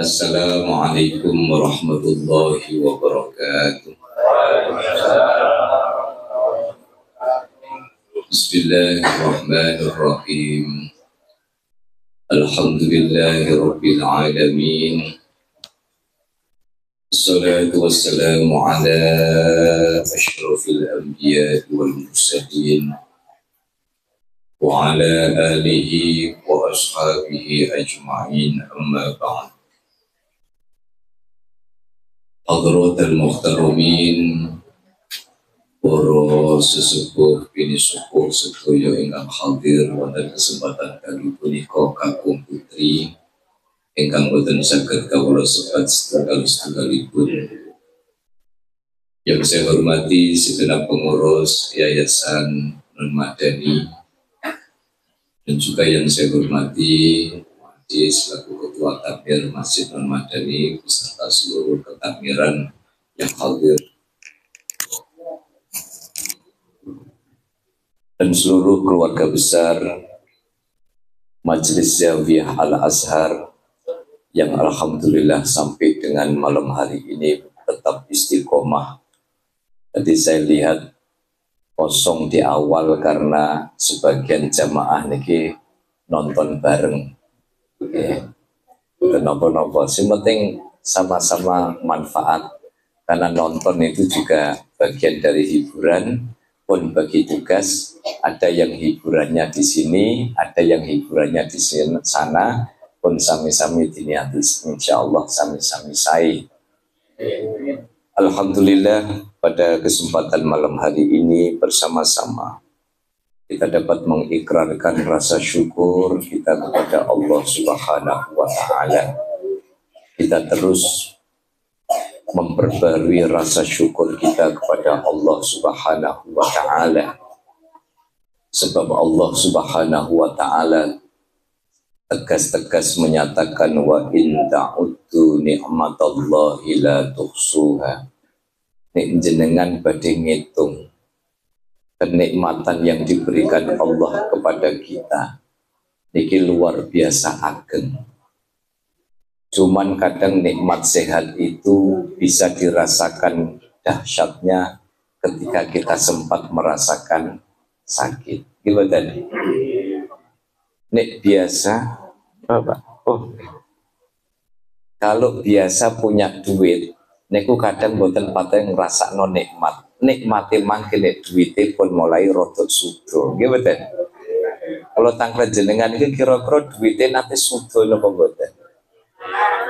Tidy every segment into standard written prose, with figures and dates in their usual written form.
Assalamualaikum warahmatullahi wabarakatuh. Bismillahirrahmanirrahim. Alhamdulillahi rabbil alamin. Assalatu wassalamu ala asyrafil anbiya wal mursalin wa ala alihi wa ashabihi ajma'in, amma ba'd. Hadratul muhtaramin, para sesepuh bini sepuh sedaya ingkang hadir wonten kesempatan kali punika kakung putri ingkang boten saged kawula sebat setunggal-setunggalipun. Yang saya hormati segenap pengurus Yayasan Nun Madani, dan juga yang saya hormati selaku Ketua Takmir Masjid Nun Madani beserta seluruh ketakmiran yang hadir dan seluruh keluarga besar Majelis Zawiyah Al-Azhar yang alhamdulillah sampai dengan malam hari ini tetap istiqomah. Tadi saya lihat kosong di awal karena sebagian jamaah niki nonton bareng. Kenapa-napa, yang penting sama-sama manfaat, karena nonton itu juga bagian dari hiburan. Pun bagi tugas, ada yang hiburannya di sini, ada yang hiburannya di sana, pun sami-sami diniati, insya Allah sami-sami sai. Alhamdulillah pada kesempatan malam hari ini bersama-sama kita dapat mengikrarkan rasa syukur kita kepada Allah Subhanahu wa Ta'ala. Kita terus memperbarui rasa syukur kita kepada Allah Subhanahu wa Ta'ala, sebab Allah Subhanahu wa Ta'ala tegas-tegas menyatakan wa in ta'uddu ni'matallahi la tuhsuha. Nek jenengan badhe ngitung kenikmatan yang diberikan Allah kepada kita niki luar biasa ageng. Cuman kadang nikmat sehat itu bisa dirasakan dahsyatnya ketika kita sempat merasakan sakit. Gimana tadi? Nek biasa apa? Kalau biasa punya duit, niku kadang boten pateng ngrasakno nikmat. Nikmate mangke nek duwite pun mulai rodok sudo. Nggih mboten? Kalau tangkre jenengan iki kira-kira duwite nate sudo napa mboten?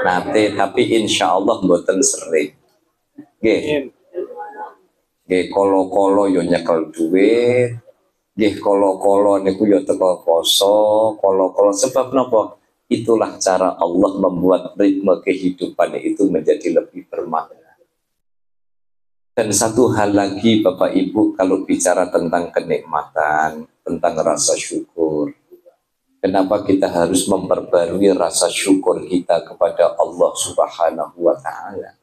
Nate, tapi insya Allah mboten sering. Nggih. Nggih kolo-kolo yo nyekel duit. Nggih kolo-kolo niku yo teko poso, kolo-kolo sebab napa? Itulah cara Allah membuat ritme kehidupan itu menjadi lebih bermakna. Dan satu hal lagi Bapak Ibu, kalau bicara tentang kenikmatan, tentang rasa syukur, kenapa kita harus memperbarui rasa syukur kita kepada Allah Subhanahu wa Ta'ala?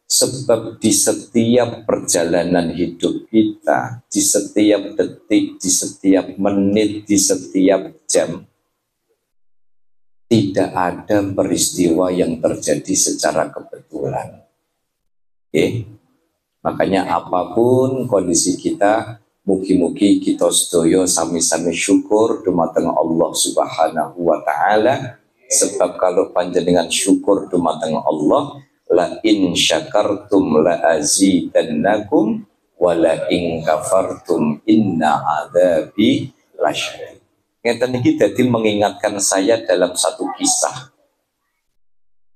Sebab di setiap perjalanan hidup kita, di setiap detik, di setiap menit, di setiap jam, tidak ada peristiwa yang terjadi secara kebetulan. Makanya apapun kondisi kita, mugi-mugi kita sedaya sami-sami syukur dumateng Allah Subhanahu wa Ta'ala. Sebab kalau panjenengan syukur dumateng Allah, la in syakartum la azidannakum wa la in kafartum inna adzabi lasyadid. Ngeten iki dadi mengingatkan saya dalam satu kisah.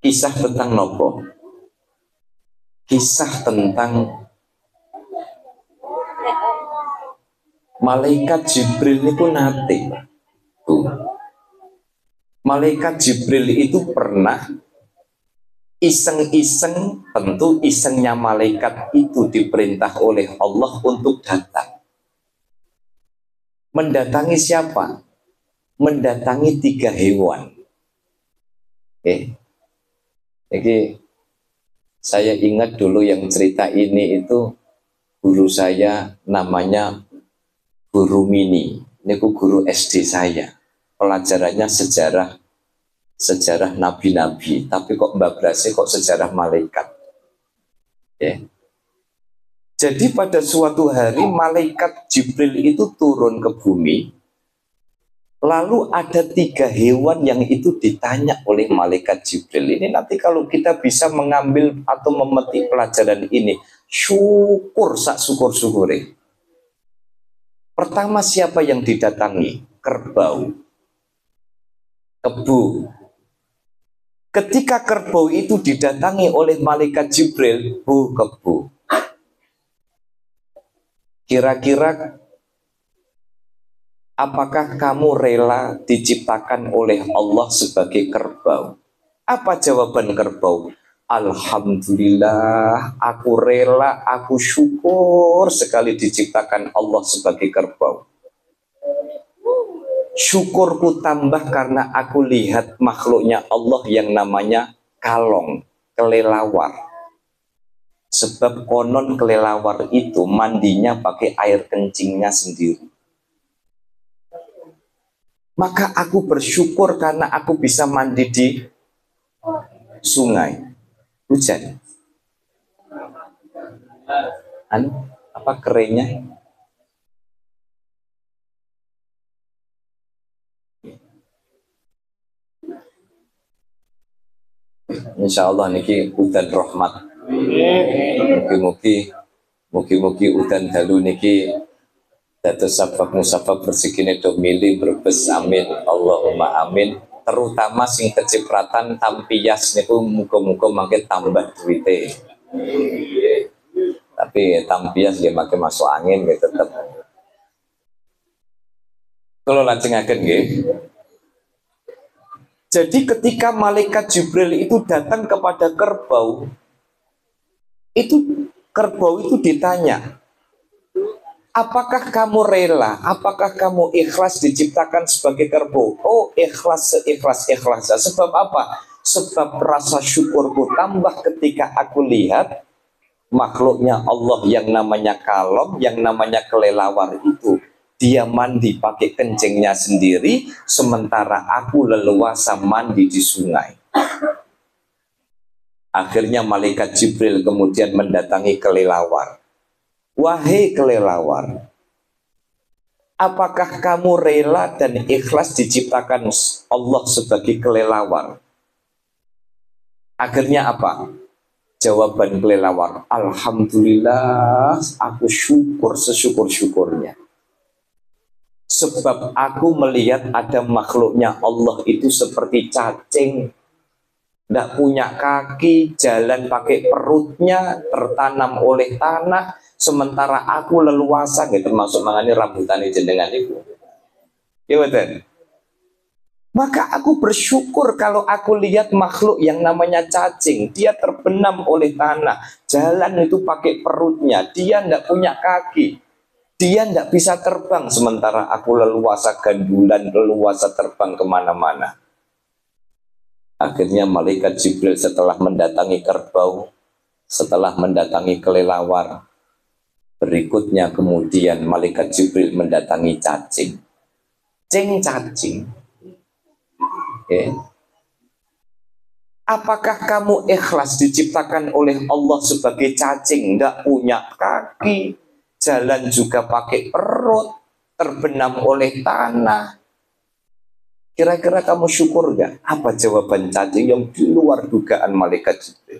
Kisah tentang nopo? Kisah tentang malaikat Jibril niku nate. Malaikat Jibril itu pernah iseng-iseng, tentu isengnya malaikat itu diperintah oleh Allah untuk datang. Mendatangi siapa? Mendatangi 3 hewan. Jadi saya ingat dulu yang cerita ini itu guru saya namanya Guru Mini. Ini guru SD saya. Pelajarannya sejarah sejarah nabi-nabi, tapi kok babrasnya kok sejarah malaikat. Ya. Jadi pada suatu hari malaikat Jibril itu turun ke bumi. Lalu ada 3 hewan yang itu ditanya oleh malaikat Jibril. Ini nanti kalau kita bisa mengambil atau memetik pelajaran ini, syukur sak syukur-syukure. Pertama, siapa yang didatangi? Kerbau. Kebu. Ketika kerbau itu didatangi oleh malaikat Jibril, bu kebu, kira-kira apakah kamu rela diciptakan oleh Allah sebagai kerbau? Apa jawaban kerbau? Alhamdulillah, aku rela, aku syukur sekali diciptakan Allah sebagai kerbau. Syukurku tambah karena aku lihat makhluknya Allah yang namanya kalong, kelelawar. Sebab konon kelelawar itu mandinya pakai air kencingnya sendiri. Maka aku bersyukur karena aku bisa mandi di sungai. Hujan. Apa kerennya? Insya Allah niki udan rahmat. Mugi-mugi udan dalu niki dados sabab musabab rezekine do milih berbes, amin Allahumma amin. Terutama sing kecipratan tampias niku muga-muga mangke tambah duwite. Tapi tampias dia makin masuk angin gitu tetap. Kalau lajengaken nggih. Jadi ketika malaikat Jibril itu datang kepada kerbau, kerbau itu ditanya, apakah kamu rela, apakah kamu ikhlas diciptakan sebagai kerbau? Oh, ikhlas, seikhlas-ikhlasnya. Sebab apa? Sebab rasa syukurku tambah ketika aku lihat makhluknya Allah yang namanya kalong, yang namanya kelelawar itu. Dia mandi pakai kencingnya sendiri, sementara aku leluasa mandi di sungai. Akhirnya malaikat Jibril kemudian mendatangi kelelawar. Wahai kelelawar, apakah kamu rela dan ikhlas diciptakan Allah sebagai kelelawar? Akhirnya apa? Jawaban kelelawar, alhamdulillah, aku syukur sesyukur-syukurnya. Sebab aku melihat ada makhluknya Allah itu seperti cacing, tidak punya kaki, jalan pakai perutnya, tertanam oleh tanah, sementara aku leluasa, gitu, termasuk mangani rambutan jenengan itu. Ya betul. Maka aku bersyukur kalau aku lihat makhluk yang namanya cacing, dia terbenam oleh tanah, jalan itu pakai perutnya, dia tidak punya kaki. Dia tidak bisa terbang, sementara aku leluasa gandulan, leluasa terbang kemana-mana. Akhirnya malaikat Jibril setelah mendatangi kerbau, setelah mendatangi kelelawar, berikutnya kemudian malaikat Jibril mendatangi cacing. Cacing. Okay. Apakah kamu ikhlas diciptakan oleh Allah sebagai cacing, tidak punya kaki, jalan juga pakai perut, terbenam oleh tanah? Kira-kira kamu syukur gak? Apa jawaban cacing yang di luar dugaan malaikat Jibril?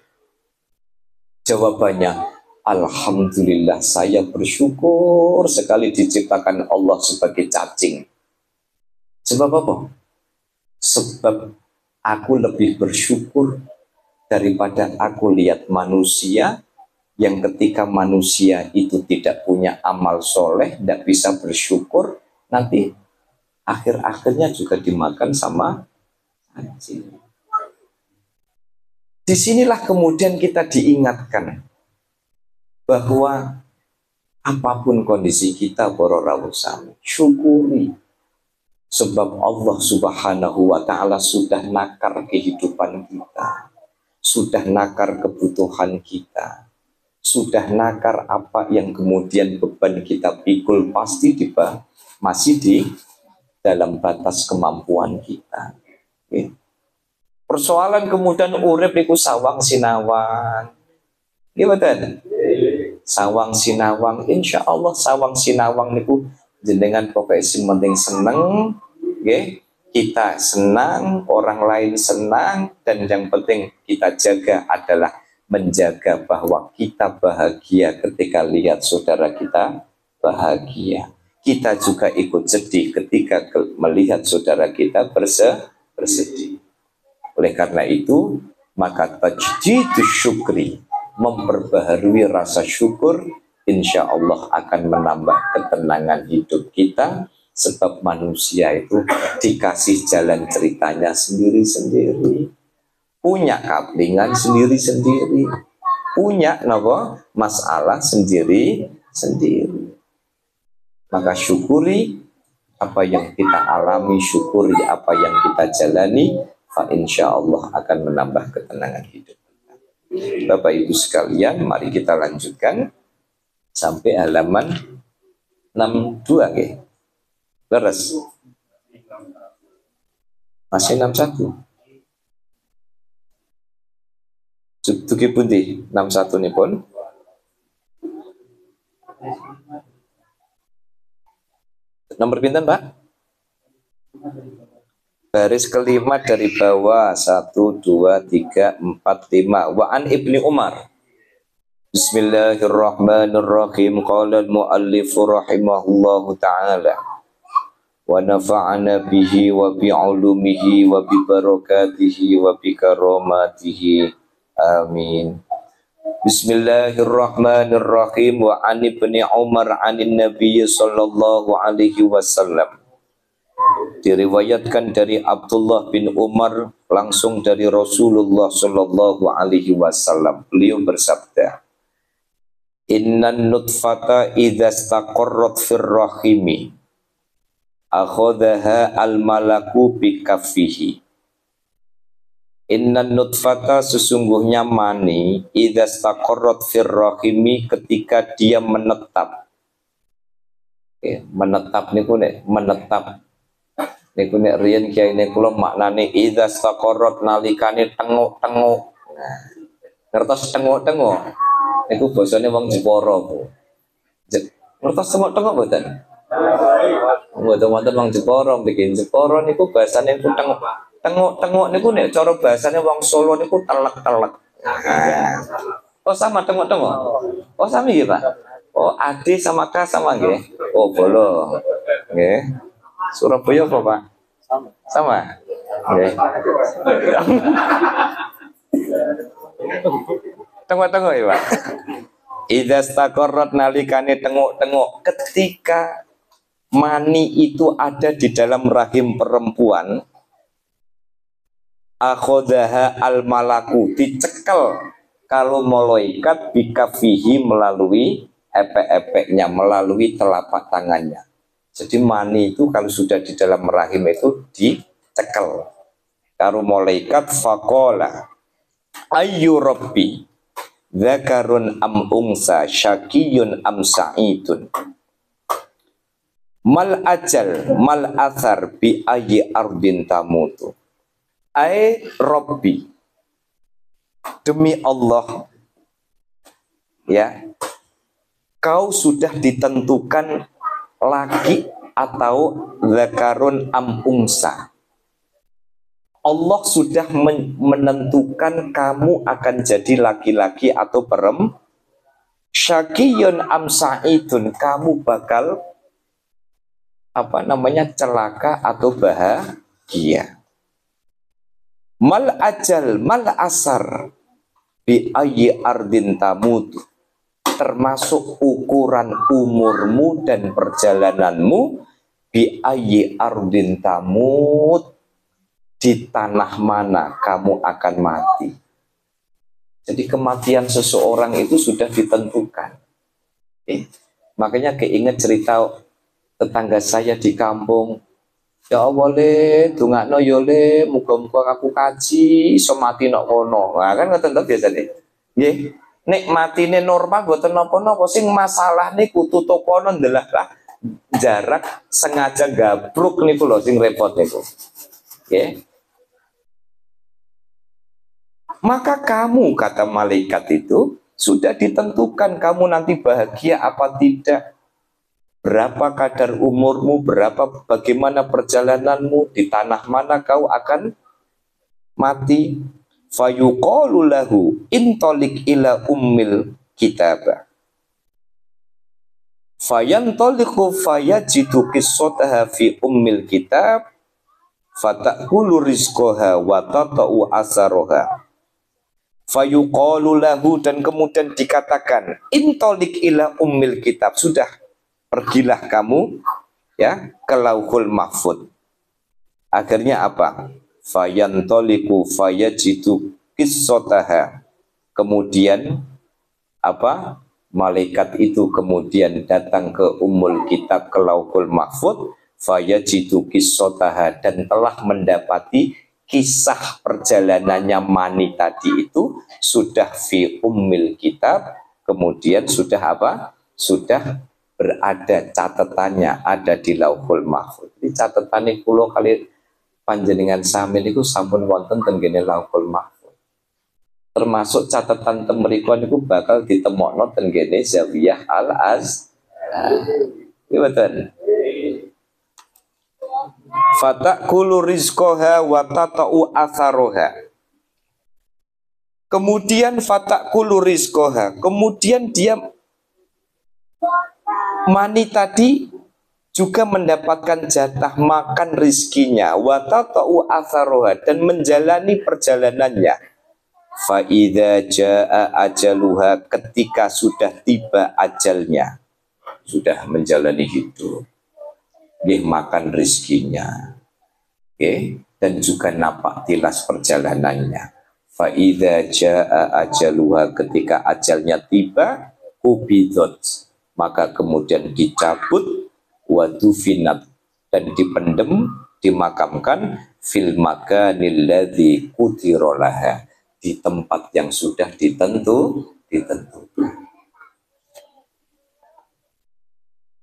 Jawabannya, alhamdulillah, saya bersyukur sekali diciptakan Allah sebagai cacing. Sebab apa? Sebab aku lebih bersyukur daripada aku lihat manusia yang ketika manusia itu tidak punya amal soleh, tidak bisa bersyukur, nanti akhir-akhirnya juga dimakan sama anjing. Disinilah kemudian kita diingatkan bahwa apapun kondisi kita, para rawuh sami, syukuri. Sebab Allah Subhanahu wa ta'ala sudah nakar kehidupan kita, sudah nakar kebutuhan kita, sudah nakar apa yang kemudian beban kita pikul, pasti masih di dalam batas kemampuan kita. Persoalan kemudian urip niku sawang sinawang. Nggih mboten? Sawang sinawang, insya Allah sawang sinawang niku jenengan pokoknya sing penting seneng, nggih. Kita senang, orang lain senang, dan yang penting kita jaga adalah menjaga bahwa kita bahagia ketika lihat saudara kita bahagia. Kita juga ikut sedih ketika melihat saudara kita bersedih. Oleh karena itu, maka tajdidus syukri, memperbaharui rasa syukur, insya Allah akan menambah ketenangan hidup kita. Sebab manusia itu dikasih jalan ceritanya sendiri-sendiri, punya kaplingan sendiri-sendiri, punya masalah sendiri-sendiri. Maka syukuri apa yang kita alami, syukuri apa yang kita jalani, fa insya Allah akan menambah ketenangan hidup kita. Bapak Ibu sekalian, mari kita lanjutkan sampai halaman 62 ya. Beres. Masih 61. Dugi pundi 61 nih pun. Nomor pinten, Pak? Baris kelima dari bawah. 1, 2, 3, 4, 5. Wa an Ibni Umar. Bismillahirrahmanirrahim. Qala al-muallifu rahimahullahu ta'ala. Wa nafa'ana bihi wa bi'ulumihi wa bi barakatihi wa bi karamatihi. Amin. Bismillahirrahmanirrahim. Wa an Ibni Umar anin Nabi sallallahu alaihi wasallam. Diriwayatkan dari Abdullah bin Umar langsung dari Rasulullah sallallahu alaihi wasallam. Beliau bersabda, "Innan nutfata idza istaqarrat fir rahimi akhadhaha al-malaku bi kaffihi." Innan nutfata, sesungguhnya mani, idza istaqarrat fir rahimi, ketika dia menetap. Menetap niku nek menetap niku nek riyen kiai niku maknane idza istaqarrat, nalikane tenguk-tenguk. Nah, ngertos tenguk-tenguk niku basane wong Jepara, Bu. Ngertos tenguk-tenguk mboten? Mboten wonten wong Jepara, bikin Jepara niku basane niku tenguk. Tenguk-tenguk niku nek cara bahasane wong Solo niku telek-telek. Oh sama tenguk-tenguk. Oh sama nggih, Pak. Oh ade sama K sama nggih. Oh bolo. Nggih. Surabaya apa, Pak? Sama. Nggih. Tenguk-tenguk ya, Pak. Idza istaqarrat, nalikane tenguk-tenguk, ketika mani itu ada di dalam rahim perempuan, akhodaha al-malaku, dicekel kalau malaikat bikafihi, melalui epek-epeknya, melalui telapak tangannya. Jadi mani itu kalau sudah di dalam rahim itu dicekel karo malaikat. Faqala ayyu rabbi dzakarun am unsa syakiyun am sa'idun mal ajal mal athar bi ayyi ardin tamutu. Ai Rabbi, demi Allah, ya, kau sudah ditentukan laki atau zakarun am unsa. Allah sudah menentukan kamu akan jadi laki-laki atau perempuan. Syakiyun am sa'idun, kamu bakal celaka atau bahagia. Mal ajal mal asar bi ayyi ardin tamut, termasuk ukuran umurmu dan perjalananmu, bi ayyi ardin tamut, di tanah mana kamu akan mati. Jadi kematian seseorang itu sudah ditentukan. Makanya keinget cerita tetangga saya di kampung. Ya Allah le, dongakno yo le, muga-muga aku kaji iso mati nok kono. Nah, kan ngoten to biasane. Nggih, nek matine normal mboten napa-napa, sing masalah niku tutupono ndelah jarak sengaja gabruk niku lho sing repot niku. Nggih. Maka kamu, kata malaikat itu, sudah ditentukan kamu nanti bahagia apa tidak. Berapa kadar umurmu, bagaimana perjalananmu, di tanah mana kau akan mati. Fayuqalu lahu intolik ila ummil kitabah. Fayantoliku fayajidu qissataha fi ummil kitab. Fatakulu rizqaha wa tata'u asaroha. Fayuqalu lahu, dan kemudian dikatakan, intolik ila ummil kitab, sudah pergilah kamu ya ke Lauhul Mahfud. Akhirnya apa? Fayantoliku fayajidu qissataha. Kemudian apa? Malaikat itu kemudian datang ke Ummul Kitab, ke Lauhul Mahfud. Fayajidu qissataha, dan telah mendapati kisah perjalanannya Mani tadi itu sudah fi Ummil Kitab. Kemudian sudah apa? Sudah berada catatannya, ada di Lauhul Mahfud. Jadi catatannya kula kali panjenengan sami niku sampun wonten ten kene Lauhul Mahfud. Termasuk catatan temriku niku bakal ditemokno ten kene Zawiyah Al-Az. Iki betul. Fatakulu rizqaha wa tata'u atharoha. Kemudian fatakulu rizqaha, kemudian dia Mani tadi juga mendapatkan jatah makan rizkinya, wa tata'u atharoha, dan menjalani perjalanannya. Fa idza jaa ajaluha, ketika sudah tiba ajalnya, sudah menjalani hidup, dia makan rizkinya, dan juga napak tilas perjalanannya. Fa idza jaa ajaluha, ketika ajalnya tiba, ubidot, maka kemudian dicabut, wadufinat, dan dipendem, dimakamkan, fil makanil ladzi qutirolaha, di tempat yang sudah ditentukan.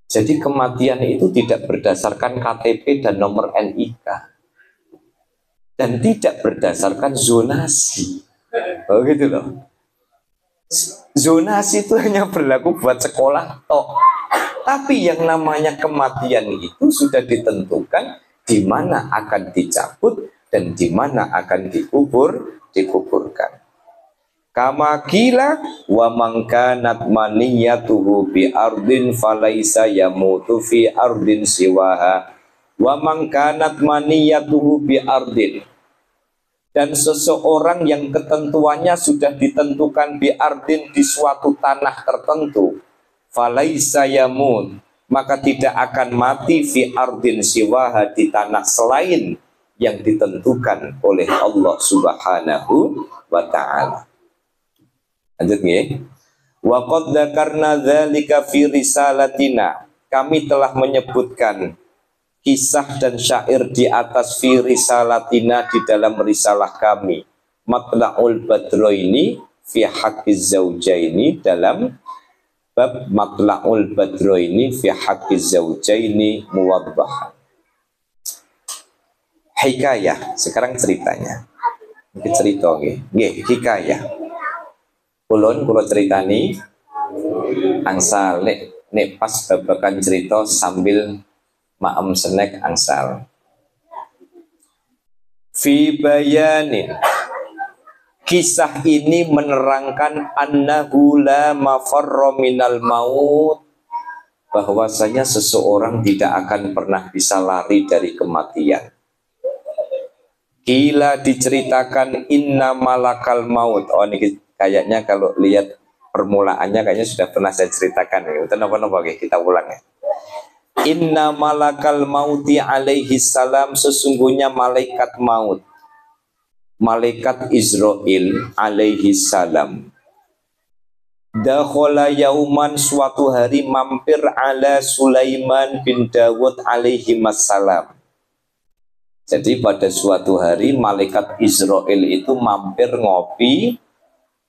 Jadi kematian itu tidak berdasarkan KTP dan nomor NIK, dan tidak berdasarkan zonasi. Oh gitu loh. Zonasi itu hanya berlaku buat sekolah tok. Tapi yang namanya kematian itu sudah ditentukan di mana akan dicabut dan di mana akan dikuburkan. Kama kila wa man kanat maniyatuhu bi ardin falaisa yamutu fi ardin siwaha wa man kanat maniyatuhu bi ardin, dan seseorang yang ketentuannya sudah ditentukan bi ardin, di suatu tanah tertentu, falaisa yamut, maka tidak akan mati fi ardin siwaha, di tanah selain yang ditentukan oleh Allah Subhanahu wa ta'ala. Lanjut nggih. Wa qad dzakarna dzalika fi risalatina, kami telah menyebutkan kisah dan syair di atas fi risalatina, di dalam risalah kami, Matla'ul Badroini fi haqqiz zaujaini, dalam bab Matla'ul Badroini fi haqqiz zaujaini muwaddahan. Hikayah, sekarang ceritanya. Ini cerita nggih, hikayah. Kulon ceritani angsal nek pas babakan cerita sambil maem senek angsal. Fi bayanin, kisah ini menerangkan annahu la mafarra minal maut, bahwasanya seseorang tidak akan pernah bisa lari dari kematian. Kila diceritakan inna malakal maut. Oh ini kayaknya kalau lihat permulaannya kayaknya sudah pernah saya ceritakan. Itu napa-napa kita ulang ya. Inna malakal mauti alaihi salam, sesungguhnya malaikat maut, malaikat Israel alaihi salam, dakhala yauman, suatu hari mampir ala Sulaiman bin Dawud alaihi salam. Jadi pada suatu hari malaikat Israel itu mampir ngopi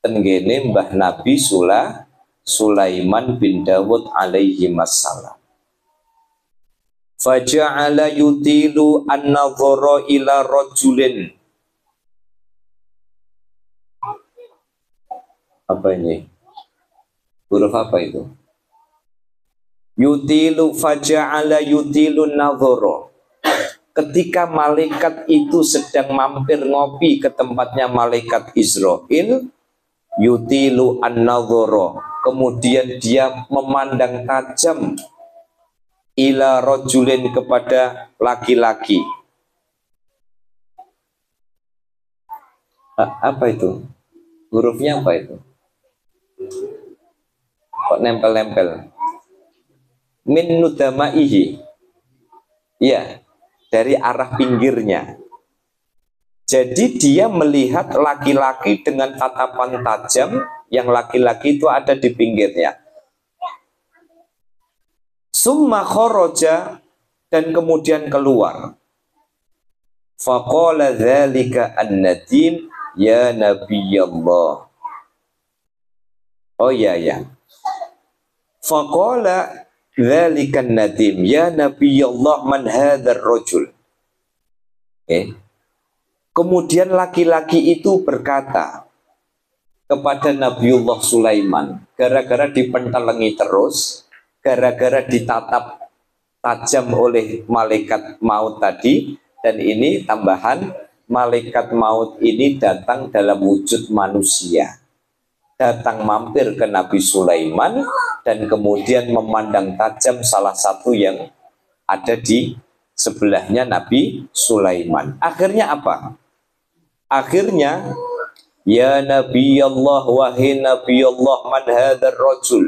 tenggene Mbah Nabi Sulaiman bin Dawud alaihi salam. Faja'ala yutilu an-nadhara ila rajulin, Apa ini? Huruf apa itu? Yutilu faja'ala yutilun nadhara. Ketika malaikat itu sedang mampir ngopi ke tempatnya malaikat Israel, yutilu an-nadhara, kemudian dia memandang tajam ila rajulin, kepada laki-laki. Apa itu? Hurufnya apa itu? Kok nempel-nempel? Min nudamaihi. Ya, dari arah pinggirnya. Jadi dia melihat laki-laki dengan tatapan tajam, yang laki-laki itu ada di pinggirnya. Summa kharaja, dan kemudian keluar. Faqala dzalika an-nadim ya nabiyallah. Oh ya ya. Faqala dzalika an-nadim ya nabiyallah man hadzal rajul. Kemudian laki-laki itu berkata kepada Nabiullah Sulaiman, gara-gara dipentelengi terus, gara-gara ditatap tajam oleh malaikat maut tadi, dan ini tambahan, malaikat maut ini datang dalam wujud manusia, datang mampir ke Nabi Sulaiman dan kemudian memandang tajam salah satu yang ada di sebelahnya Nabi Sulaiman. Akhirnya apa? Akhirnya, ya Nabi Allah, wahai Nabi Allah, man hadzal rajul.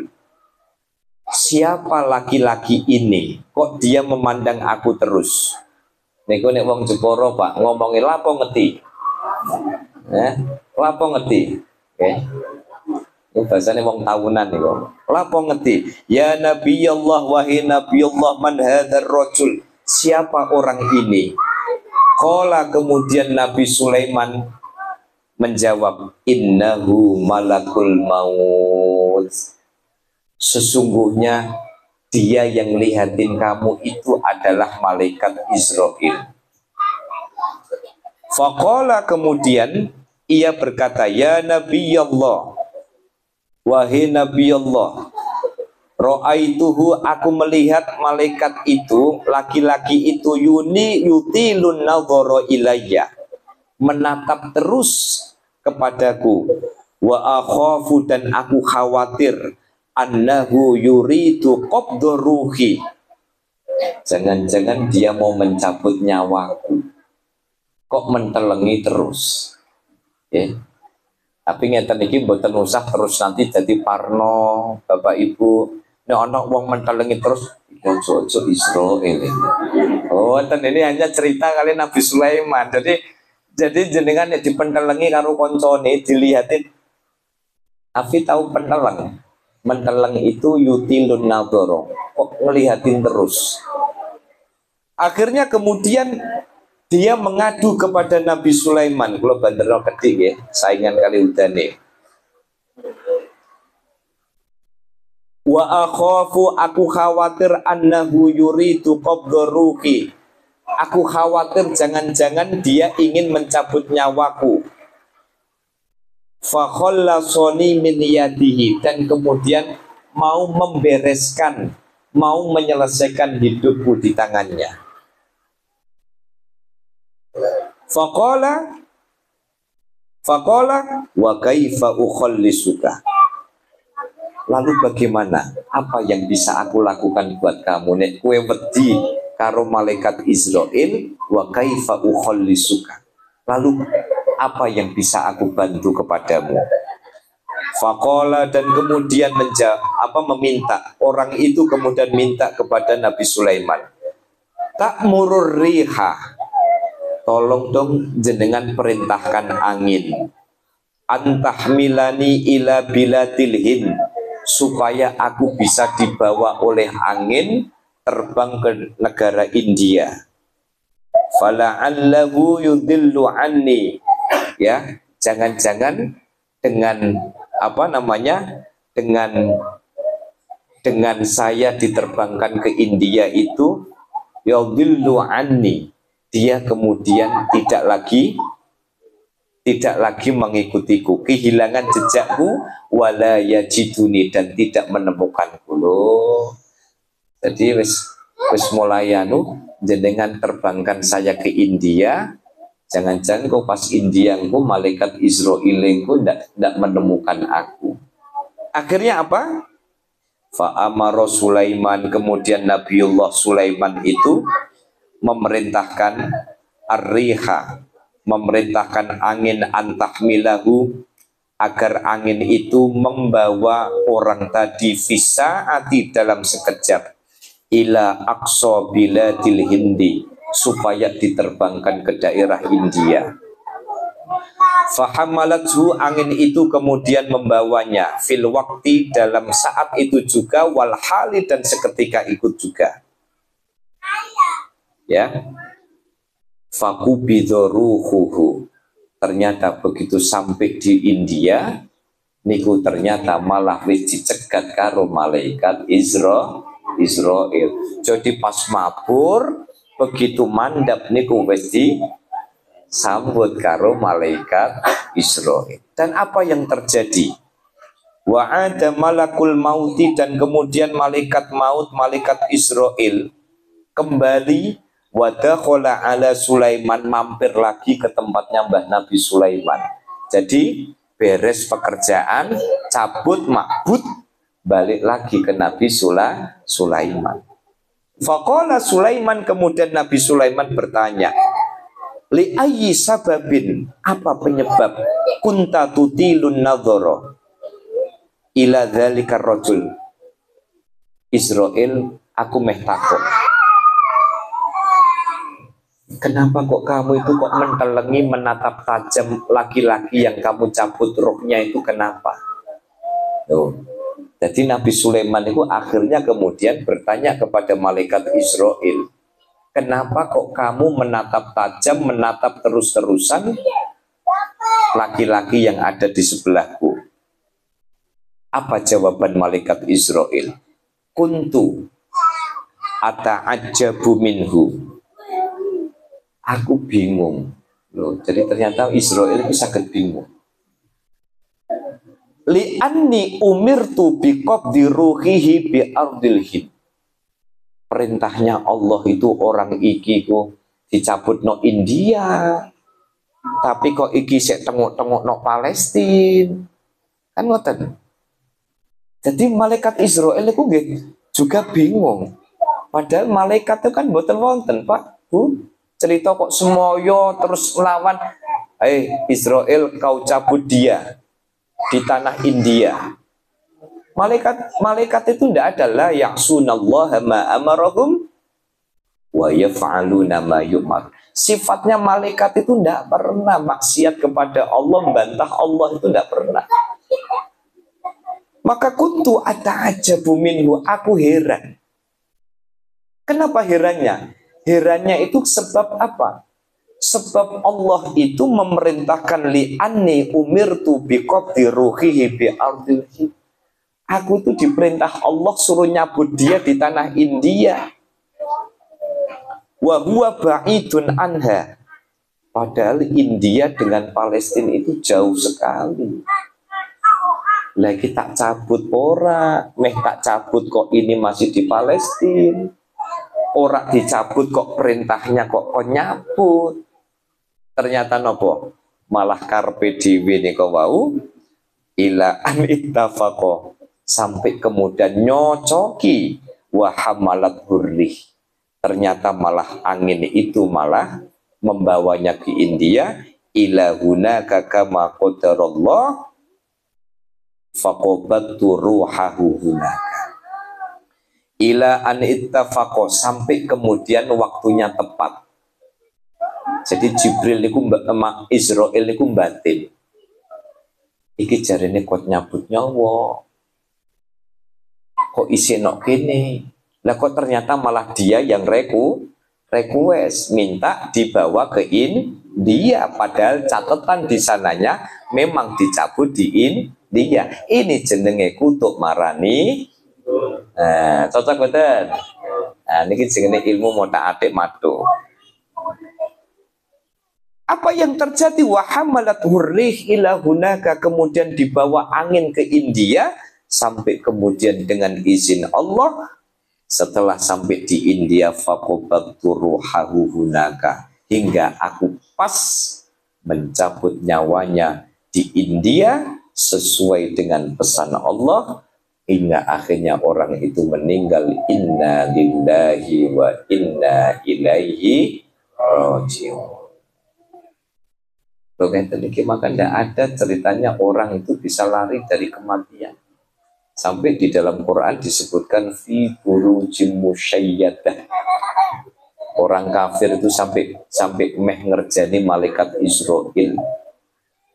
Siapa laki-laki ini? Kok dia memandang aku terus? Niku nek wong Jepara, Pak, ngomongin lapo ngeti. Lapo ngeti. Ini bahasanya wong tahunan niku. Lapo ngeti. Ya Nabi Allah, wahai Nabi Allah, man hadzal rajul. Siapa orang ini? Qala, kemudian Nabi Sulaiman menjawab, innahu malakul maut. Sesungguhnya dia yang lihatin kamu itu adalah malaikat Israel. Faqala, kemudian ia berkata, ya Nabi Allah, wahai Nabi Allah, ra'aituhu, aku melihat malaikat itu, laki-laki itu, yutilun nadhara ilayya, menatap terus kepadaku, wa akhafu, dan aku khawatir, annahu yuridu qabdha ruhi, jangan-jangan dia mau mencabut nyawaku. Kok mentelengi terus? Tapi ngeten iki mboten usah terus nanti jadi parno, Bapak Ibu. Nek ana wong mentelengi terus, ojo Israel. Oh, ini hanya cerita kali Nabi Sulaiman. Jadi jenengan nek dipentelengi karo koncone dilihatin. Afi tahu penteleng. Menteleng itu yutilun nadhara. Kok ngelihatin terus. Akhirnya kemudian dia mengadu kepada Nabi Sulaiman. Kalau banderno kedik ya, saingan kali udane. Wa akhafu, aku khawatir, annahu yuridu qabdha ruhi. Aku khawatir jangan-jangan dia ingin mencabut nyawaku. Fa khallasani min yadihi, dan kemudian mau membereskan, mau menyelesaikan hidupku di tangannya. Faqala wa kaifa ukhallisuka. Lalu bagaimana? Apa yang bisa aku lakukan buat kamu? Nek kowe wedi karo malaikat Israel, wa kaifa ukhallisuka. Lalu apa yang bisa aku bantu kepadamu? Faqala, dan kemudian meminta. Orang itu kemudian minta kepada Nabi Sulaiman. Ta'murur riha, tolong dong jenengan perintahkan angin, antahmilani ila biladil Hind, supaya aku bisa dibawa oleh angin terbang ke negara India. Fala'allahu yudhillu anni, ya, jangan-jangan dengan dengan saya diterbangkan ke India itu, yudhillu anni, dia kemudian tidak tidak lagi mengikutiku, kehilangan jejakku, wala yajiduni, dan tidak menemukanku. Loh, jadi wis mulai jenengan terbangkan saya ke India. Jangan-jangan kok pas India kok malaikat Israel kok tidak menemukan aku. Akhirnya apa? Fa'amara Sulaiman, kemudian Nabiullah Sulaiman itu memerintahkan ar-riha, memerintahkan angin antahmilahu, agar angin itu membawa orang tadi fisaati dalam sekejap ila aqsa biladil Hindi, supaya diterbangkan ke daerah India. Fahamalathu, angin itu kemudian membawanya fil wakti, dalam saat itu juga, wal hali, dan seketika ikut juga. Ya. Fakubidoruhuhu, ternyata begitu sampai di India niku ternyata malah wis dicegat karo malaikat Israel. Jadi pas mabur begitu mandap niku wis disambut karo malaikat Israel. Dan apa yang terjadi? Wa ada malakul mauti, dan kemudian malaikat maut, malaikat Israel kembali wadakhala ala Sulaiman, mampir lagi ke tempatnya Mbah Nabi Sulaiman. Jadi beres pekerjaan, cabut makbut, balik lagi ke Nabi Sulaiman. Faqala Sulaiman, kemudian Nabi Sulaiman bertanya, li ayyi sababin, apa penyebab kunta tutilun nadhara ila dzalika rajul. Israel, aku meh takut, kenapa kok kamu itu kok mentelengi, menatap tajam laki-laki yang kamu cabut roknya itu, kenapa? Tuh. Jadi Nabi Sulaiman itu akhirnya kemudian bertanya kepada malaikat Israel, kenapa kok kamu menatap tajam, menatap terus-terusan laki-laki yang ada di sebelahku? Apa jawaban malaikat Israel? Kuntu ata'ajjabu minhu, aku bingung. Loh, jadi ternyata Israel itu sangat bingung. Li'anni umirtu biqabdi ruhihi bi ardil Hind. Perintahnya Allah itu orang iki kok dicabut no India, tapi kok iki sik tengok-tengok no Palestina. Kan ngoten. Jadi malaikat Israel itu juga bingung. Padahal malaikat itu kan boten wonten, Pak, Bu. Cerita kok semoyo terus melawan, Israel, kau cabut dia di tanah India. Malaikat itu tidak adalah ya'sunallaha ma amarahum wa yaf'aluna ma yu'mar. Sifatnya malaikat itu tidak pernah maksiat kepada Allah, membantah Allah, itu tidak pernah. Maka kuntu ata'ajabu minhu, aku heran. Kenapa herannya? Herannya itu sebab apa? Sebab Allah itu memerintahkan li'anni umirtu biqabdi ruhihi bi ardil Hind. Aku itu diperintah Allah suruh nyabut dia di tanah India. Wa huwa ba'idun anha. Padahal India dengan Palestina itu jauh sekali. Lagi tak cabut ora, meh tak cabut kok ini masih di Palestina. Ora dicabut kok perintahnya kok nyabut. Ternyata nopo, malah karpe dhewe nika wau ila an ittafaqo, sampai kemudian nyocoki wa hamalat hurrih. Ternyata malah angin itu malah membawanya ke India, ila hunaka kama qadarallah faqabattu ruhahu hunaka. Ila an ittafaqo, sampai kemudian waktunya tepat. Jadi Jibril niku Israel niku batin. Iki jarene kok nyabut nyawa. Kok isi nok kene. Lah kok ternyata malah dia yang request minta dibawa ke India, padahal catatan di sananya memang dicabut di India. Ini jenenge kutuk marani. Cocok betul. Niki jenenge ilmu motak atik matu. Apa yang terjadi? Wa hamalat hurrih ila hunaka, kemudian dibawa angin ke India, sampai kemudian dengan izin Allah, setelah sampai di India, faqabattu ruhahu hunaka, hingga aku pas mencabut nyawanya di India sesuai dengan pesan Allah, hingga akhirnya orang itu meninggal. Inna lillahi wa inna ilaihi raji'un. Maka tidak ada ceritanya orang itu bisa lari dari kematian. Sampai di dalam Quran disebutkan fi burujim musyayyadah. Orang kafir itu sampai meh ngerjani malaikat Israel.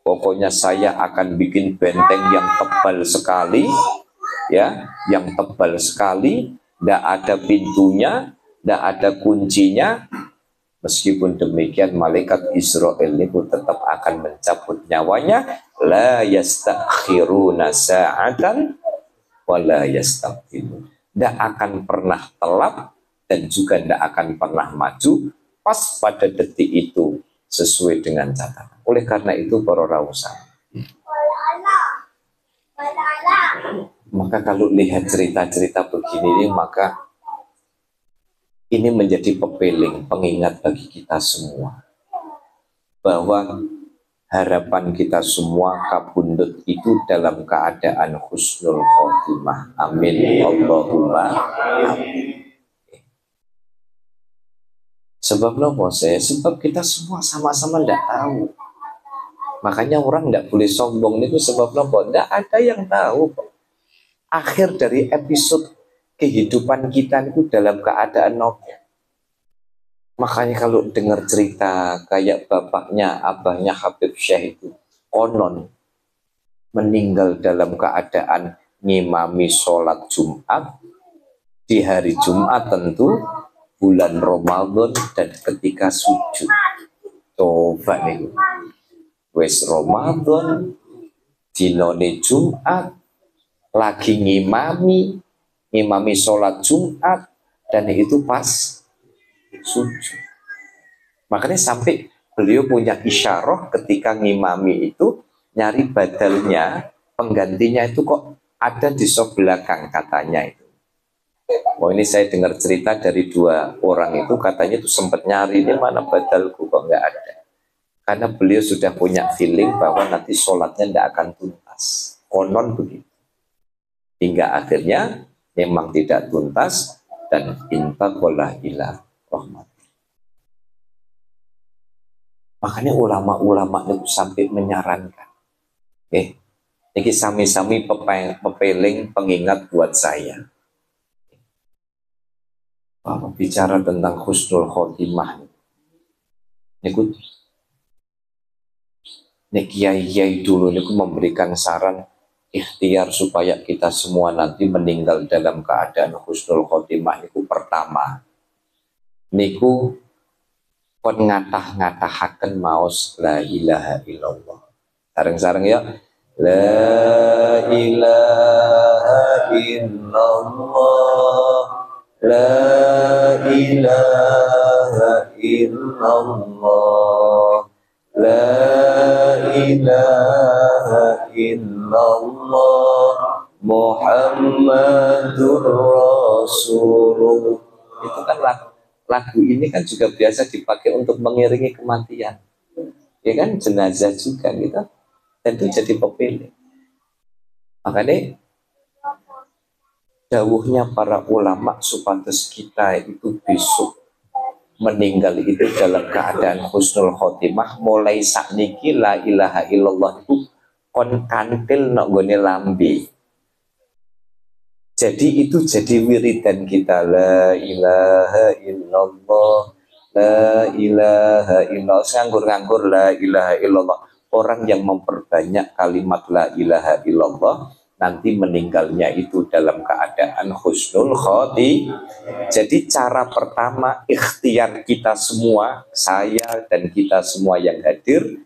Pokoknya saya akan bikin benteng yang tebal sekali, ya, yang tebal sekali, tidak ada pintunya, tidak ada kuncinya. Meskipun demikian, malaikat Israel itu tetap akan mencabut nyawanya. La yastakhiruna sa'atan wa la yastaqdimun. Tidak akan pernah telat dan juga tidak akan pernah maju pas pada detik itu sesuai dengan catatan. Oleh karena itu para rawusan, maka kalau lihat cerita-cerita begini, maka ini menjadi pepeling, pengingat bagi kita semua, bahwa harapan kita semua kabundut itu dalam keadaan husnul khotimah. Amin Allahumma amin. Sebab nopo saya? Sebab kita semua sama-sama tidak tahu. Makanya orang tidak boleh sombong itu sebab nopo? Tidak ada yang tahu. Akhir dari episode kehidupan kita itu dalam keadaan nopo. Makanya kalau dengar cerita kayak bapaknya, abahnya Habib Syekh itu konon meninggal dalam keadaan ngimami sholat Jumat di hari Jumat, tentu bulan Ramadan, dan ketika sujud. Coba nih, wes Ramadan, dinone Jumat, lagi ngimami sholat Jumat, dan itu pas sujud. Makanya sampai beliau punya isyarah ketika ngimami itu, nyari badalnya, penggantinya itu kok ada di sop belakang katanya itu. Oh, ini saya dengar cerita dari dua orang itu, katanya itu sempat nyari, ini mana badalku, kok nggak ada. Karena beliau sudah punya feeling bahwa nanti sholatnya tidak akan tuntas. Konon begitu. Hingga akhirnya memang tidak tuntas dan intaqala ila rahmat. Makanya ulama-ulama itu sampai menyarankan, ini sami-sami pepeling pengingat buat saya, bahwa bicara tentang husnul khotimah, ini kiai-kiai dulu ini memberikan saran ikhtiar supaya kita semua nanti meninggal dalam keadaan husnul khotimah. Itu pertama, niku kon ngatah-ngatahaken maos la ilaha illallah. Sareng-sareng ya. La ilaha illallah. La ilaha illallah. La ilaha illallah. Muhammadur Rasulullah. Itu kan lagu ini kan juga biasa dipakai untuk mengiringi kematian, ya kan, jenazah juga gitu, dan itu jadi pepeling. Makanya dawuhnya para ulama supados kita itu besok meninggal itu dalam keadaan husnul khotimah. Mulai sakniki la ilaha illallah itu kon kantil nok gone lambe. Jadi itu jadi wiridan kita, la ilaha illallah, la ilaha illallah. Nganggur-nganggur la ilaha illallah. Orang yang memperbanyak kalimat la ilaha illallah nanti meninggalnya itu dalam keadaan husnul khotimah. Jadi cara pertama ikhtiar kita semua, saya dan kita semua yang hadir,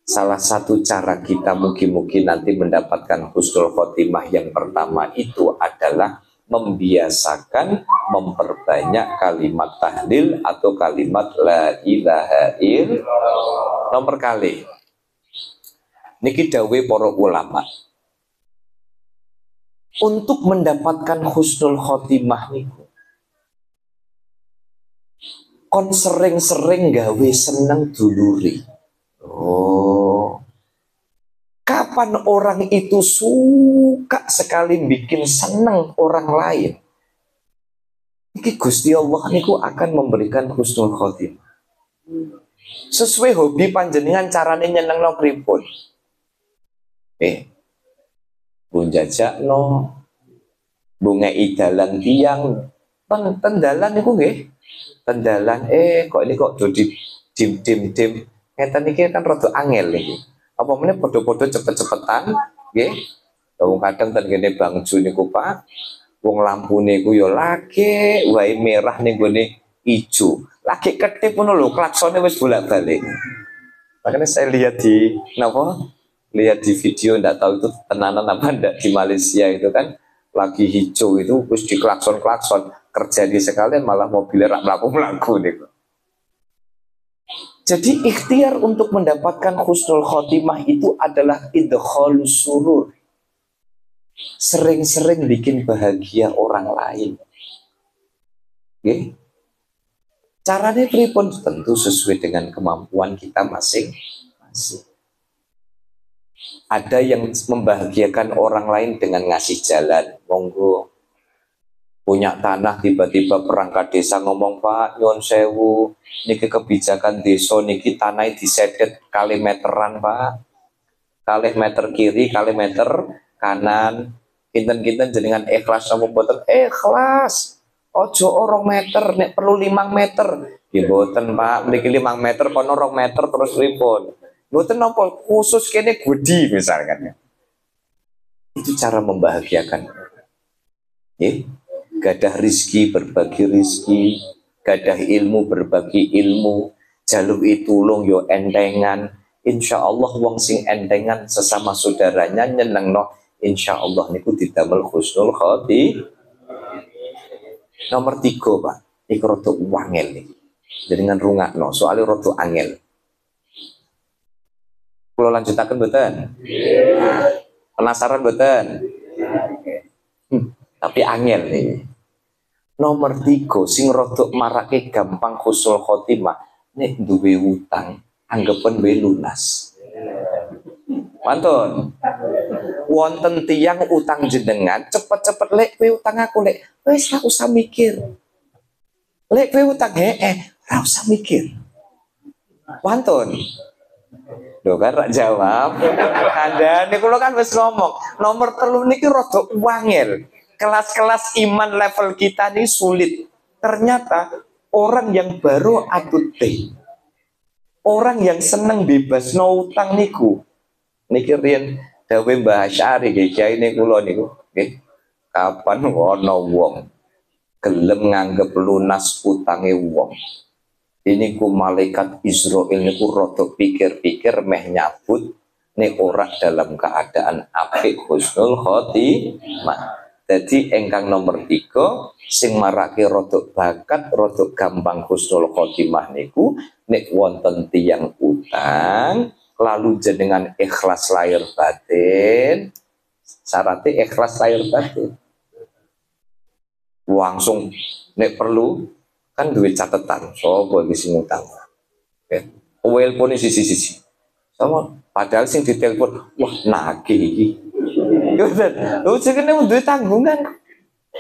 salah satu cara kita mungkin nanti mendapatkan husnul khotimah yang pertama itu adalah membiasakan memperbanyak kalimat tahlil atau kalimat la ilaha illallah. Nomor kali niki dawe para ulama, untuk mendapatkan husnul khotimah niku kon sering-sering gawe seneng duluri. Oh, kapan orang itu suka sekali bikin seneng orang lain, iki Gusti Allah niku akan memberikan husnul khotimah. Sesuai hobi panjenengan carane nyenengno pripun. Bunjajakno, bunga idalan tiang, tendalan niku nggih. Tendalan kok ini kok do dim ngeten iki kan rada angel iki. Apa meneh padha-padha cepet-cepetan nggih. Wong kadang ten kene Bangju niku Pak, wong lampune ku ya lagi wae merah ning gone ijo. Lagi ketip ngono lho, klaksone wis bolak-balik. Makanya saya lihat di lihat di video, ndak tahu itu tenanan apa ndak, di Malaysia itu kan lagi hijau itu terus di klakson kerja di sekalian malah mobilnya rak melaku nih. Jadi ikhtiar untuk mendapatkan husnul khotimah itu adalah idkhalus surur, sering-sering bikin bahagia orang lain. Okay? Caranya pripun tentu sesuai dengan kemampuan kita masing-masing. Ada yang membahagiakan orang lain dengan ngasih jalan, monggo. Punya tanah tiba-tiba perangkat desa ngomong, Pak nyuwun sewu, niki kebijakan desa niki tanah disedet kali meteran Pak, kali meter kiri kali meter kanan, kinten-kinten jenengan ikhlas sama boten ikhlas. Ojo orang meter, nek perlu 5 meter. Ya boten Pak, niki 5 meter kono 2 meter terus pripun. Boten napa khusus kene gudi misalkan. Itu cara membahagiakan. Gadah rizki berbagi rizki, gadah ilmu berbagi ilmu, jaluk itulung yo entengan. Insya Allah wong sing entengan sesama saudaranya nyenengno, insya Allah niku didamel husnul khotimah. Nomor 3 Pak, iku rada wangel niki. Dengan rungakno, soalnya rada angel. Kula lanjutaken mboten? Penasaran mboten? Tapi angel nih. Nomor 3 sing rada marake gampang husnul khotimah, nek duwe utang anggapan wae lunas. Mantun. Wonten tiyang utang jenengan, cepet-cepet lek kowe utang aku lek, wis ora usah mikir. Lek kowe utang ora usah mikir. Mantun. Loh kan rak jawab. Anda niku kan wis ngomong, nomor 3 niki rada wangel. Kelas-kelas iman level kita ini sulit. Ternyata orang yang baru atute, orang yang seneng bebas no utang niku, niki riyen dawuh Mbah Asy'ari kiai niku kula niku, nggih. Kapan ana wong gelem nganggep lunas utange wong, ini ku malaikat Israil niku rada pikir-pikir meh nyabut nek ora dalam keadaan apik husnul khotimah. Jadi engkang nomor 3 sing marake rodok bakat, rodok gampang husnul khotimah niku nek wonten tiyang utang lalu jenengan ikhlas lahir batin. Syaratnya ikhlas lahir batin. Langsung nek perlu kan duwe catatan sapa iki sing utang. Welpone sisi-sisi. Sama padahal sing ditelepon wah nagih iki. Lu jenenge duwe tanggungan.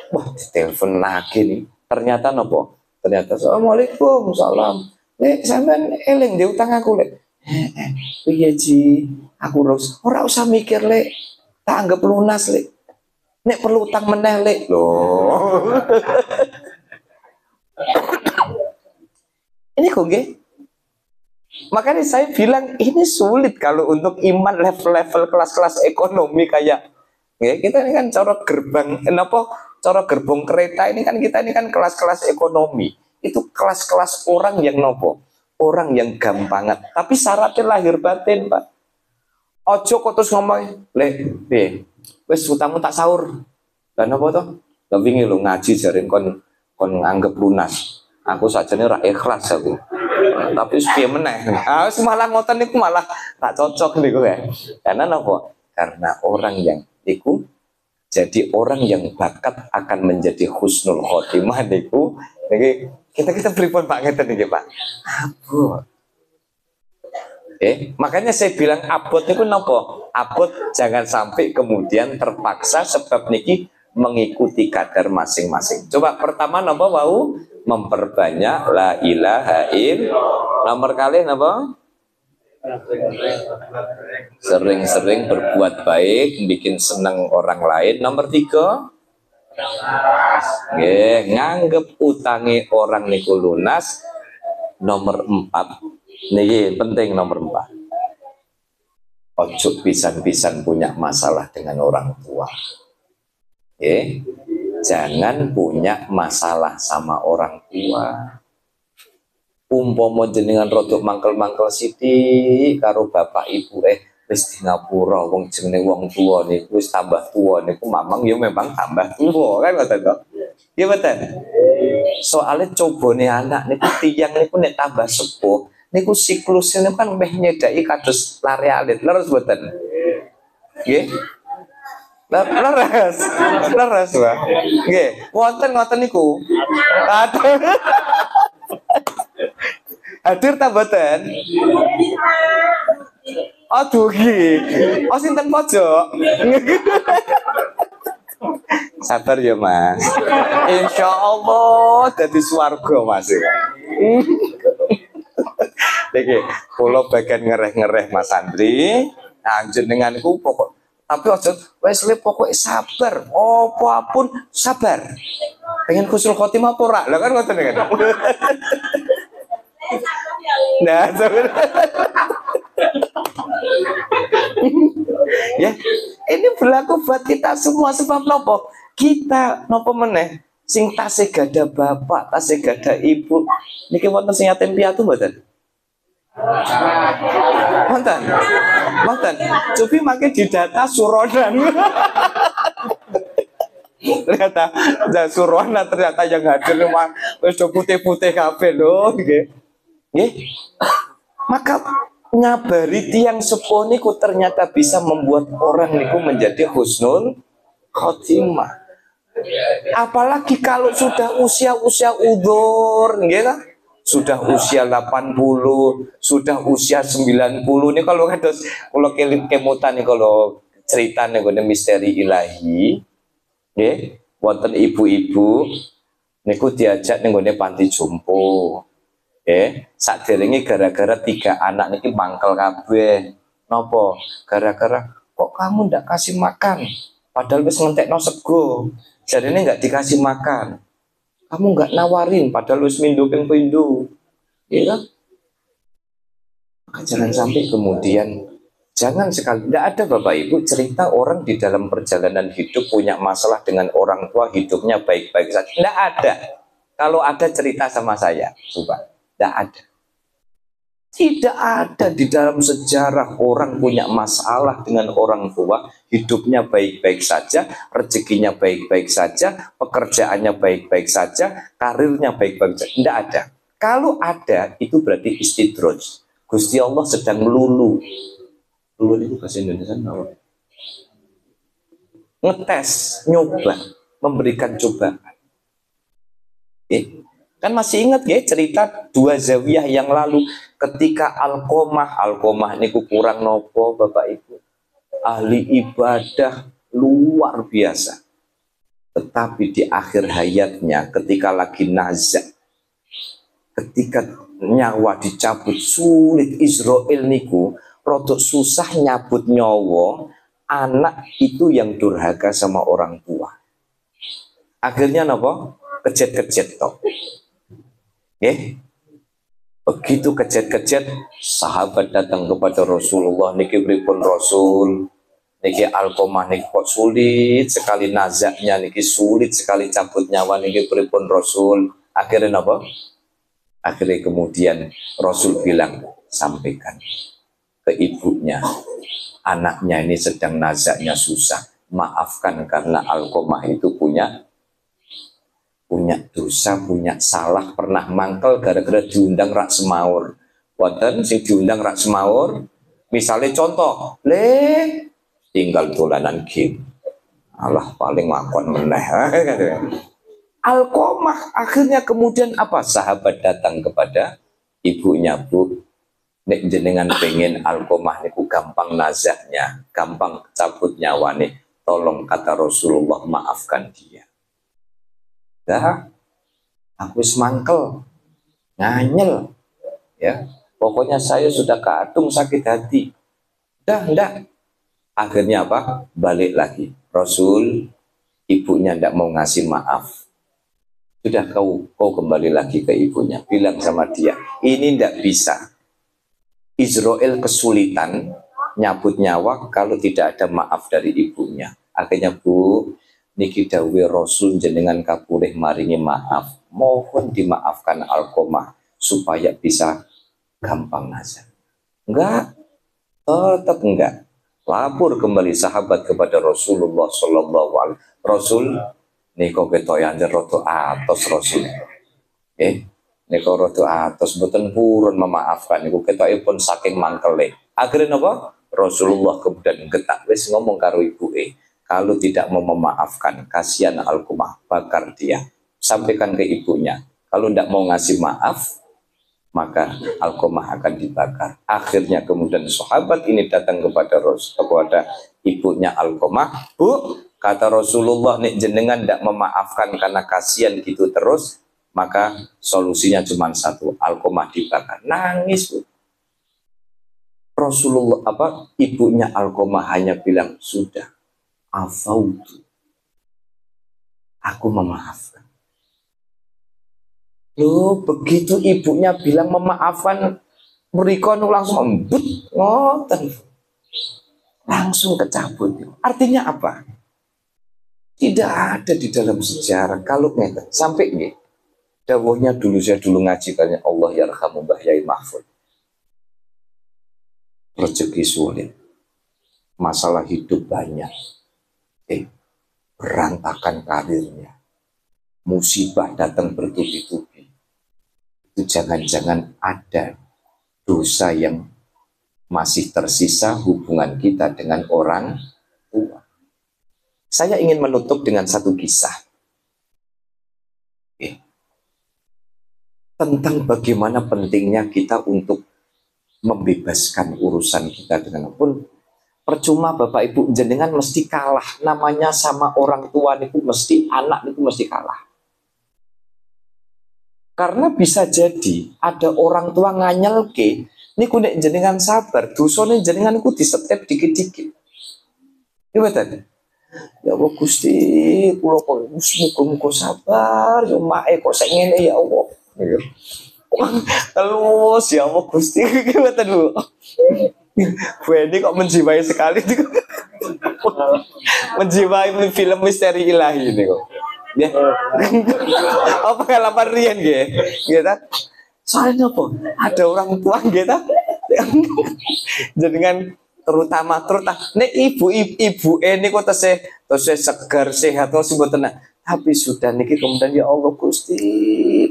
Wah, ditelepon lagi nih. Ternyata nopo? Ternyata Assalamualaikum, salam. Lek sampean eling di utang aku lek. Piye Ji? Aku ora usah mikir lek. Tak anggap lunas lek. Nek perlu utang meneh lek. Loh. Ini kok nggih? Makanya saya bilang ini sulit kalau untuk iman level-level kelas-kelas ekonomi kayak ya, kita ini kan cara gerbang cara gerbong kereta ini kan kita ini kan kelas-kelas ekonomi. Itu kelas-kelas orang yang orang yang gampangan. Tapi syaratnya lahir batin, Pak. Ojo kok terus ngomong, "Lek, piye? Wis utangmu tak sahur." Lah napa to? Tapi ini lo ngaji jaring kon anggap lunas. Aku sajane ora ikhlas aku. Tapi piye meneh. Malah ngoten niku malah tak cocok niku ya. Karena napa? Karena orang yang niku jadi orang yang bakat akan menjadi husnul khotimah niku niki kita pripun Pak ngeten niki Pak. Abot. Makanya saya bilang abot niku napa? Abot jangan sampai kemudian terpaksa sebab niki mengikuti kadar masing-masing. Coba pertama napa wau? Memperbanyak la ilaha illallah. Nomor kali napa? Sering-sering berbuat baik, bikin seneng orang lain. Nomor 3, nganggep utangi orang niku lunas. Nomor 4, niki penting nomor 4. Ojo pisan-pisan punya masalah dengan orang tua. Jangan punya masalah sama orang tua. Umpama jenengan rodok mangkel-mangkel sithik karo bapak ibu wis di ngapura wong jenenge wong tua niku wis tambah tua niku mamang ya memang tambah tua kan ngoten to. Iya betul. Soalnya cobone anak niku tiyang niku nek tambah sepuh niku siklusnya niku kan meh nyedaki kados lare alit leres mboten. Nggih. Leres Pak. Nggih, wonten ngoten niku. Hadir ta mboten? Aduh nggih. Sinten pojok? Sabar ya Mas. Insya Allah dadi swarga Mas. Niki kula bagian ngereh-ngereh Mas Andri. Jenenganku pokok tapi ojo wis pokoke sabar, apapun sabar. Pengen husnul khotimah apa ora? Lah kan ngoten kan. Nah, ya, ini berlaku buat kita semua sebab nopo? Kita nopo meneh sing tasih gada bapak, tasih gada ibu. Niki wonten sing yatim piatu mboten? Mantan. Cobi makin di data suronan. Ternyata suronan ternyata yang hadir memang wis putih-putih kabeh lho nggih. Maka nyabari tiang sepuh niku ternyata bisa membuat orang niku menjadi husnul khotimah. Apalagi kalau sudah usia-usia udzur nggih kan? Sudah usia 80, sudah usia 90 ini kalau kados kula kemutan nih kalau cerita nih misteri ilahi nggih wonten ibu-ibu niku diajak ning gone panti jompo sakderenge gara-gara 3 anak niki mangkel kabeh napa gara-gara kok kamu ndak kasih makan padahal wis ngentekno sego jarine nggak dikasih makan. Kamu nggak nawarin, padahal lu pindu, ya kan? Maka jangan sampai kemudian, jangan sekali, tidak ada Bapak Ibu cerita orang di dalam perjalanan hidup punya masalah dengan orang tua hidupnya baik-baik saja. Tidak ada. Kalau ada cerita sama saya, coba, tidak ada. Tidak ada di dalam sejarah orang punya masalah dengan orang tua, hidupnya baik-baik saja, rezekinya baik-baik saja, pekerjaannya baik-baik saja, karirnya baik-baik saja. Tidak ada. Kalau ada, itu berarti istidraj. Gusti Allah sedang lulu. Lulu itu bahasa Indonesia apa? Ngetes, nyoba, memberikan cobaan. Kan masih ingat ya cerita 2 zawiyah yang lalu ketika Alqomah niku kurang nopo Bapak Ibu. Ahli ibadah luar biasa. Tetapi di akhir hayatnya ketika lagi nazak, ketika nyawa dicabut sulit Israel niku rodok susah nyabut nyawa anak itu yang durhaka sama orang tua. Akhirnya nopo? Kejet-kejet toh. Begitu kejet-kejet sahabat datang kepada Rasulullah niki pripun Rasul niki Alqomah niki kok sulit sekali nazaknya niki sulit sekali cabut nyawa niki pripun Rasul. Akhirnya apa? Akhirnya kemudian Rasul bilang sampaikan ke ibunya anaknya ini sedang nazaknya susah, maafkan karena Alqomah itu punya punya dosa, punya salah, pernah mangkel gara-gara diundang rak semaur. Wonten sing diundang rak semaur, misalnya contoh, tinggal dolanan game. Allah paling makon meneh. Alqomah akhirnya kemudian apa? Sahabat datang kepada ibunya, Bu, nek jenengan pengen Alqomah niku gampang nazahnya, gampang cabut nyawane. Tolong, kata Rasulullah, maafkan dia. Dah, aku semangkel, nganyel, ya. Pokoknya saya sudah kadung sakit hati. Dah, enggak. Akhirnya apa? Balik lagi. Rasul, ibunya enggak mau ngasih maaf. Sudah kau kembali lagi ke ibunya. Bilang sama dia, ini enggak bisa. Israel kesulitan nyabut nyawa kalau tidak ada maaf dari ibunya. Akhirnya, Bu, niki dawuh Rasul jenengan kapulih maringi maaf. Mohon dimaafkan Alqomah supaya bisa gampang nazar. Enggak, tetap enggak. Lapor kembali sahabat kepada Rasulullah Sallallahu Alaihi Wasallam. Rasul, niko ketoyan roto atos Rasul. Niko roto atos boten purun memaafkan. Niku ketokipun saking mangkele. Akhirnya apa? Rasulullah kemudian getak wis ngomong karo ibuke, kalau tidak mau memaafkan, kasihan Alqomah, bakar dia. Sampaikan ke ibunya, kalau tidak mau ngasih maaf, maka Alqomah akan dibakar. Akhirnya kemudian sahabat ini datang kepada ibunya Alqomah, Bu, kata Rasulullah, nek jenengan tidak memaafkan karena kasihan gitu terus, maka solusinya cuma satu, Alqomah dibakar. Nangis, Bu. Rasulullah ibunya Alqomah hanya bilang, sudah, afautu, aku memaafkan. Loh, begitu ibunya bilang memaafkan, mereka langsung ngoten, langsung kecabut. Artinya apa? Tidak ada di dalam sejarah kalau ngeten sampai nggih. Dawuhnya dulu saya ngaji kayaknya Allah yarhamu Mbah Yai Mahfud. Rezeki sulit, masalah hidup banyak, berantakan karirnya, musibah datang bertubi-tubi. Itu jangan-jangan ada dosa yang masih tersisa hubungan kita dengan orang tua. Saya ingin menutup dengan satu kisah tentang bagaimana pentingnya kita untuk membebaskan urusan kita dengan pun. Percuma Bapak Ibu jenengan mesti kalah, namanya sama orang tua niku mesti anak niku mesti kalah. Karena bisa jadi ada orang tua nganyelke niku nek jenengan sabar, dosane jenengan niku disetep dikit-dikit. Iya betul. Ya Allah Gusti, kula kok muga-muga sabar, yo mae kok sek ngene ya Allah. Terus ya Allah Gusti, gimana dulu? Bu Edi kok menjiwai sekali nih, menjiwai film misteri ilahi ini kok. Ya, apa pengalaman Rian gitu? Soalnya apa? Ada orang tua gitu, dengan terutama nek ibu ini kok tesih segar sehat atau sebut tenang. Tapi sudah niki kemudian ya Allah Gusti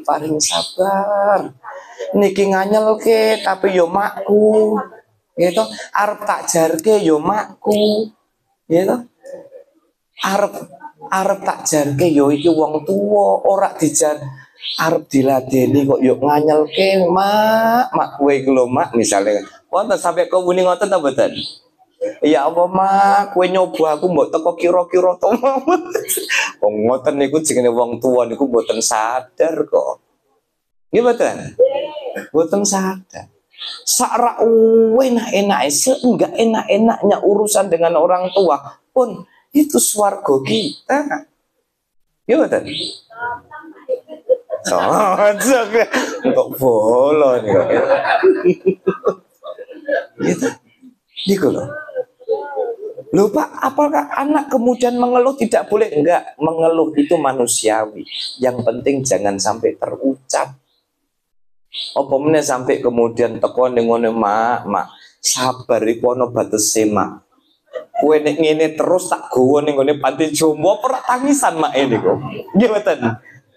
paling sabar. Niki nganyel ke tapi yo makku. Gitu. Arep tak jarke yo makku. Gitu. Arep tak jarke yo iki wong tuwa ora dijar. Arep diladeni kok yo nganyelke mak kowe iku lho mak misale. Wonten sampai kau muni ngoten ta mboten? Ya apa mak, kowe nyoba aku mbok teko kira-kira to. Wong ngoten niku jenenge wong tuwa niku mboten sadar kok. Nggih mboten? Mboten sadar. Sak enak-enake seenggak enak-enaknya urusan dengan orang tua pun itu swarga kita. Nggih mboten? Untuk bola nih kok. Gitu. Gitu loh. Lupa apakah anak kemudian mengeluh tidak boleh? Enggak, mengeluh itu manusiawi. Yang penting jangan sampai terucap. Apa meneh sampai kemudian teko ning ngene mak, sabar iku ana batese mak. Kowe nek ngene terus tak gowo ning ngene panti jombo ora tangisan mak ini kok. Nggih mboten.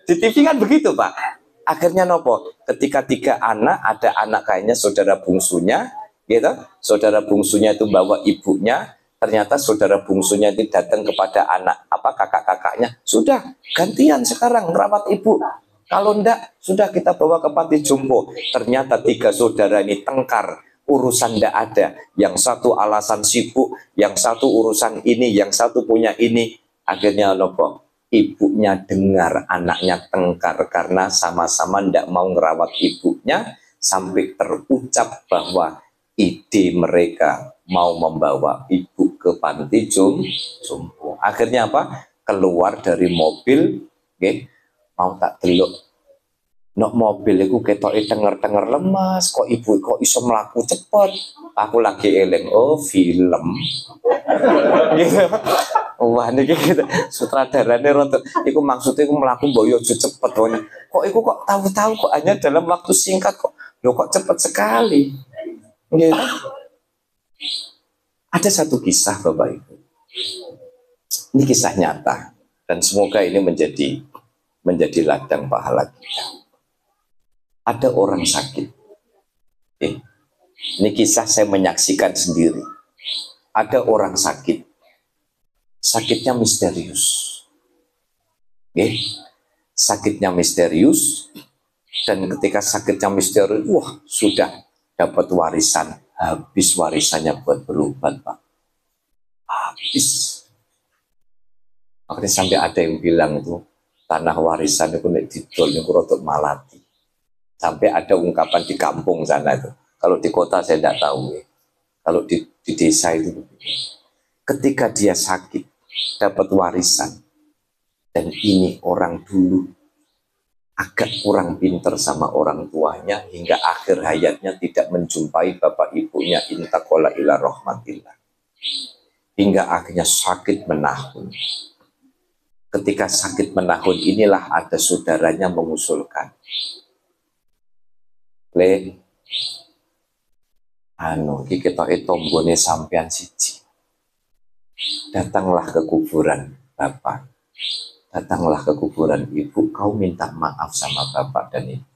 Di TV kan begitu Pak. Akhirnya nopo, ketika 3 anak, ada anak kayaknya saudara bungsunya, gitu. Saudara bungsunya itu bawa ibunya, ternyata saudara bungsunya itu datang kepada anak kakak-kakaknya, sudah gantian sekarang merawat ibu. Kalau enggak, sudah kita bawa ke panti jompo. Ternyata 3 saudara ini tengkar, urusan enggak ada. Yang satu alasan sibuk, yang satu urusan ini, yang satu punya ini. Akhirnya nopo, ibunya dengar anaknya tengkar karena sama-sama tidak mau ngerawat ibunya, sampai terucap bahwa ide mereka mau membawa ibu ke panti jompo. Akhirnya apa? Keluar dari mobil, okay, mau tak delok nok mobil itu ketoke tenger-tenger lemas, kok ibu kok iso melaku cepet. Aku lagi eling, oh film. Gitu. Wah niki gitu. Sutradarane rontok. Iku maksudnya iku melaku boyo cepet wone. Kok iku kok tahu-tahu kok hanya dalam waktu singkat kok. Loh kok cepet sekali. Gitu. Ada satu kisah Bapak Ibu. Ini kisah nyata dan semoga ini menjadi ladang pahala kita. Ada orang sakit. Ini kisah saya menyaksikan sendiri. Ada orang sakit. Sakitnya misterius. Sakitnya misterius. Dan ketika sakitnya misterius, wah sudah dapat warisan. Habis warisannya buat berobat Pak. Habis. Akhirnya sampai ada yang bilang itu, tanah warisan itu nek didol niku rodok malati. Sampai ada ungkapan di kampung sana itu. Kalau di kota saya tidak tahu. Kalau di desa itu. Ketika dia sakit, dapat warisan. Dan ini orang dulu agak kurang pinter sama orang tuanya. Hingga akhir hayatnya tidak menjumpai bapak ibunya. Intaqala ila rahmatillah. Hingga akhirnya sakit menahun. Ketika sakit menahun inilah ada saudaranya mengusulkan. Kita tombone sampean siji. Datanglah ke kuburan bapak. Datanglah ke kuburan ibu. Kau minta maaf sama bapak dan ibu.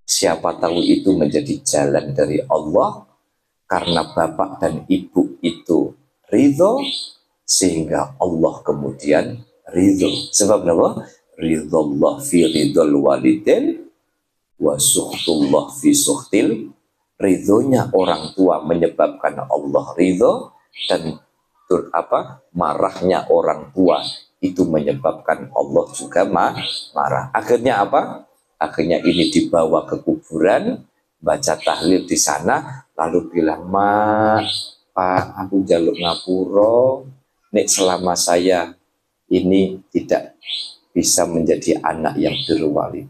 Siapa tahu itu menjadi jalan dari Allah. Karena bapak dan ibu itu ridho. Sehingga Allah kemudian ridho. Sebab apa? Ridho Allah fi ridhol walidin. Wa suhtullah fi suhtil. Ridhonya orang tua menyebabkan Allah ridho, dan marahnya orang tua itu menyebabkan Allah juga marah. Akhirnya apa? Akhirnya ini dibawa ke kuburan, baca tahlil di sana, lalu bilang, Pak, aku jaluk ngapura, nek selama saya ini tidak bisa menjadi anak yang berwalid.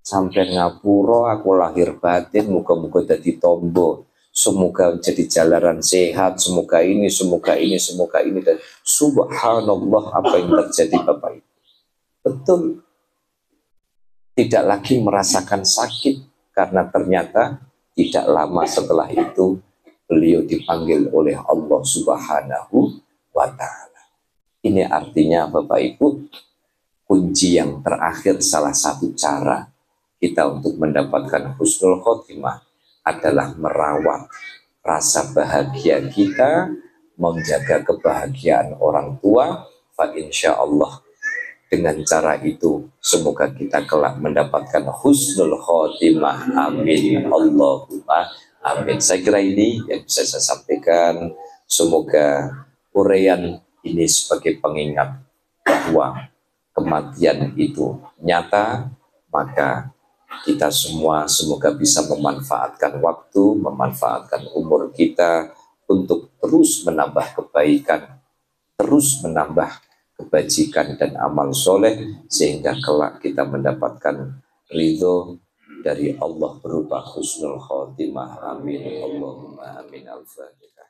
Sampai ngapura aku lahir batin, muka-muka jadi tombo, semoga jadi jalanan sehat, semoga ini, semoga ini, semoga ini, dan subhanallah apa yang terjadi Bapak Ibu. Betul, tidak lagi merasakan sakit karena ternyata tidak lama setelah itu beliau dipanggil oleh Allah Subhanahu wa Ta'ala. Ini artinya Bapak Ibu, kunci yang terakhir, salah satu cara kita untuk mendapatkan husnul khotimah adalah merawat rasa bahagia kita, menjaga kebahagiaan orang tua. Fa insya Allah dengan cara itu semoga kita kelak mendapatkan husnul khotimah. Amin. Allahumma amin. Saya kira ini yang bisa saya sampaikan. Semoga uraian ini sebagai pengingat bahwa kematian itu nyata, maka kita semua semoga bisa memanfaatkan waktu, memanfaatkan umur kita untuk terus menambah kebaikan, terus menambah kebajikan dan amal soleh, sehingga kelak kita mendapatkan ridho dari Allah berupa husnul khotimah. Amin. Allahumma amin. Al-Fatihah.